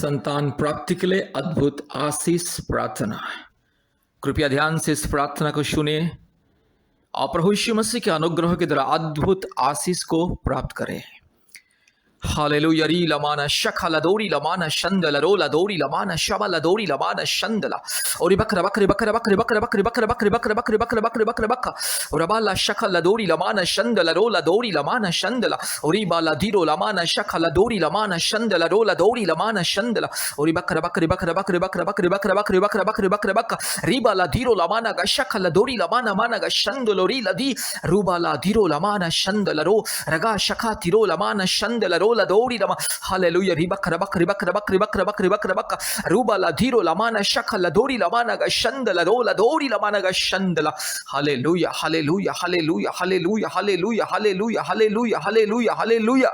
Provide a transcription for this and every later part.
संतान प्राप्ति के लिए अद्भुत आशीष प्रार्थना। कृपया ध्यान से इस प्रार्थना को सुनिए और प्रभु यीशु मसीह के अनुग्रह के द्वारा अद्भुत आशीष को प्राप्त करें। हालेलुया री लमाना शखला दोरी लमाना शंदला रोला दोरी लमाना शबला दोरी लमाना शंदला ओरी बकरा बकरे बकरा बकरे बकरा बकरे बकरा बकरे बकरे बकरे बकरे बकरे बकरे बकरा और बाला शखला दोरी लमाना शंदला रोला दोरी लमाना शंदला ओरी बाला धीरो लमाना शखला दोरी लमाना शंदला रोला दोरी लमाना शंदला ओरी बकरा बकरे बकरा बकरे बकरा बकरे बकरा बकरे बकरा बकरे बकरे बकरा री बाला धीरो लमाना गा शखला दोरी लमाना माना गा शंदलो री लदी रूबाला धीरो लमाना शंदला रो रगा शखा तिरो लमाना शंदला रो Dori lama hallelujah ribak rabak ribak rabak ribak rabak ribak rabak ruba la dhiro lamana shakha la dori lamana ga shandala rola dori lamana ga shandala hallelujah hallelujah hallelujah hallelujah hallelujah hallelujah hallelujah hallelujah hallelujah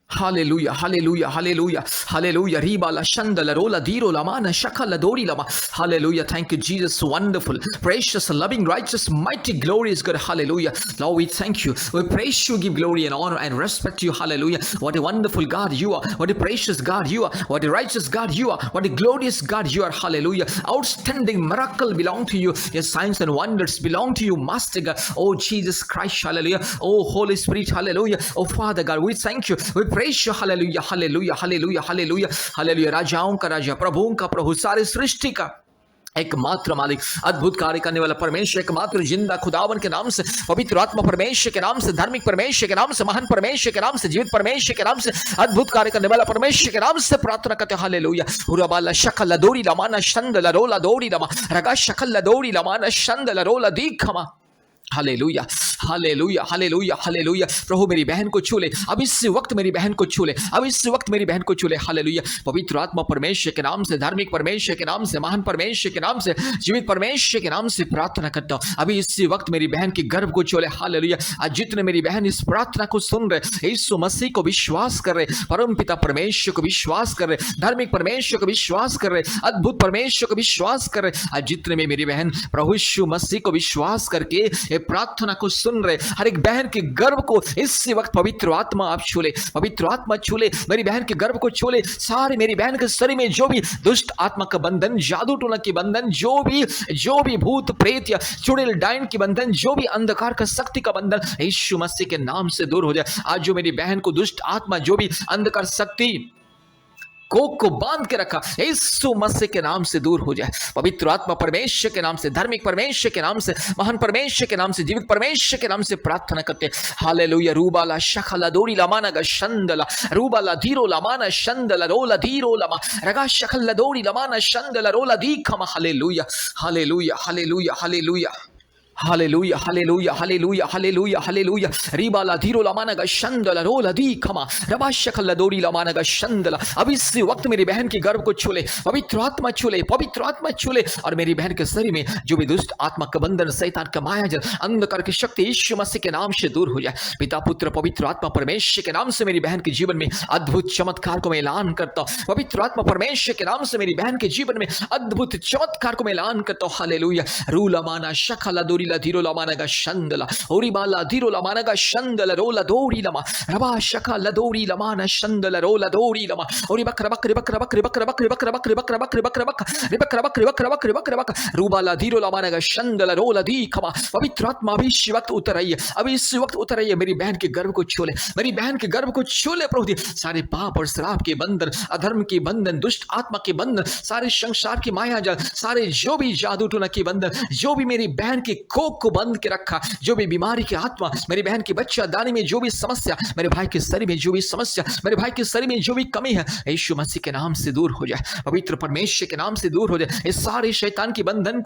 Hallelujah, hallelujah, hallelujah, hallelujah. Riba la shanda la rola diro la mana shaka la dori lama. Hallelujah. Thank you, Jesus. Wonderful, precious, loving, righteous, mighty, glorious God. Hallelujah. Lord, we thank you. We praise you, give glory and honor and respect to you. Hallelujah. What a wonderful God you are. What a precious God you are. What a righteous God you are. What a glorious God you are. Hallelujah. Outstanding miracle belong to you. Your signs and wonders belong to you, Master God. Oh, Jesus Christ. Hallelujah. Oh, Holy Spirit. Hallelujah. Oh, Father God, we thank you. We praise you. Hallelujah, hallelujah, hallelujah, hallelujah, hallelujah. राजाओं का राजा, प्रभुओं का प्रभु, सारे सृष्टि का एकमात्र मालिक, अद्भुत कार्य करने वाला परमेश्वर, एकमात्र जिंदा खुदावन के नाम से, पवित्र आत्मा परमेश्वर के नाम से, धार्मिक परमेश्वर के नाम से, महान परमेश्वर के नाम से, जीवित परमेश्वर के नाम से, अद्भुत कार्य करने वाला परमेश्वर के नाम से प्रार्थना करते हैं। हालेलुया। हुराबाला शकल दोरी लमाना शंदला रोला दोरी लमा रगा शकल दोरी लमाना शंदला रोला दीखमा। Hallelujah, hallelujah, hallelujah, hallelujah. प्रभु मेरी बहन को छू ले, अब इस वक्त मेरी बहन को छू ले, अब इस वक्त मेरी बहन को छू ले। हालेलुया। पवित्र आत्मा परमेश्वर के नाम से, धार्मिक परमेश्वर के नाम से, महान परमेश्वर के नाम से, जीवित परमेश्वर के नाम से प्रार्थना करता हूँ। अभी इसी वक्त मेरी बहन की गर्भ को छू ले। हालेलुया। आज जितने मेरी बहन इस प्रार्थना को सुन रहे, यीशु मसीह को विश्वास कर रहे, परम पिता परमेश्वर को विश्वास कर रहे, धार्मिक परमेश्वर को विश्वास कर रहे, अद्भुत परमेश्वर को विश्वास कर रहे, आज जितने में मेरी बहन प्रभु यीशु मसीह को विश्वास करके प्रार्थना को सुन रहे, हर एक बहन के गर्भ को इस वक्त पवित्र आत्मा आप छू ले, पवित्र आत्मा छू ले, मेरी बहन के गर्भ को छू ले। सारे मेरी बहन के शरीर में जो भी दुष्ट आत्मा का बंधन, जादू टोना की बंधन, जो भी भूत प्रेत या चुड़ैल डायन की बंधन, जो भी अंधकार का शक्ति का बंधन, यीशु मसीह के नाम से दूर हो जाए। आज जो मेरी बहन को दुष्ट आत्मा, जो भी अंधकार शक्ति कोक को बांध के रखा, यीशु मसीह के नाम से दूर हो जाए। पवित्र आत्मा परमेश्वर के नाम से, धार्मिक परमेश्वर के नाम से, महान परमेश्वर के नाम से, जीवित परमेश्वर के नाम से प्रार्थना करते। हालेलुया। रूबाला शखला दोरी लमाना गा शंदला रूबाला धीरो लमाना शंदला रोला धीरो लमा रगा शखला दोरी लमाना शंदला रोला दीखमा। Hallelujah, hallelujah, hallelujah, hallelujah, hallelujah, hallelujah, hallelujah, hallelujah, hallelujah. रिबाला धीरो लमाना गा शंदला रोला दीखमा रबा शखला दोरी लमाना गा शंदला। अब इस वक्त मेरी बहन की गर्भ को छू ले, पवित्र आत्मा छू ले, पवित्र आत्मा छू ले, और मेरी बहन के शरीर में जो भी दुष्ट आत्मा का बंधन, शैतान का मायाजाल, अंधकार की शक्ति यीशु मसीह के नाम से दूर हो जाए। पिता पुत्र पवित्र आत्मा परमेश्वर के नाम से मेरी बहन के जीवन में अद्भुत चमत्कार को मैं ऐलान करता हूँ। पवित्र आत्मा परमेश्वर के नाम से मेरी बहन के जीवन में अद्भुत चमत्कार को मैं ऐलान करता हूँ। हालेलुया। रूला माना शखला दोरी धीरो लमाना गा शंदला ओरी बाला धीरो लमाना गा शंदला रोला दोरी लमा रबा शका लदोरी लमाना शंदला रोला दोरी लमा ओरी बकरा बकरे बकरा बकरे बकरा बकरे बकरा बकरे बकरा बकरे बकरा बकरा बकरे बकरा बकरे बकरा बकरा रूबाला धीरो लमाना गा शंदला रोला दी खमा। पवित्र आत्मा अभी इस वक्त उतर आई है, अभी इस वक्त उतर आई है। मेरी बहन के गर्भ को छू ले, मेरी बहन के गर्भ को छू ले प्रभु। सारे पाप और श्राप के बंधन, अधर्म के बंधन, दुष्ट आत्मा के बंधन, सारे संसार की मायाजाल, सारे जो भी जादू टोना के बंधन, जो भी मेरी बहन के कोक को बंद के रखा, जो भी बीमारी की आत्मा, मेरी बहन की बच्चा दानी में जो भी समस्या, मेरे भाई के शरीर में जो भी समस्या, मेरे भाई के शरीर में जो भी कमी है, यीशु मसीह के नाम से दूर हो जाए, पवित्र परमेश्वर के नाम से दूर हो जाए। इस सारे शैतान की बंधन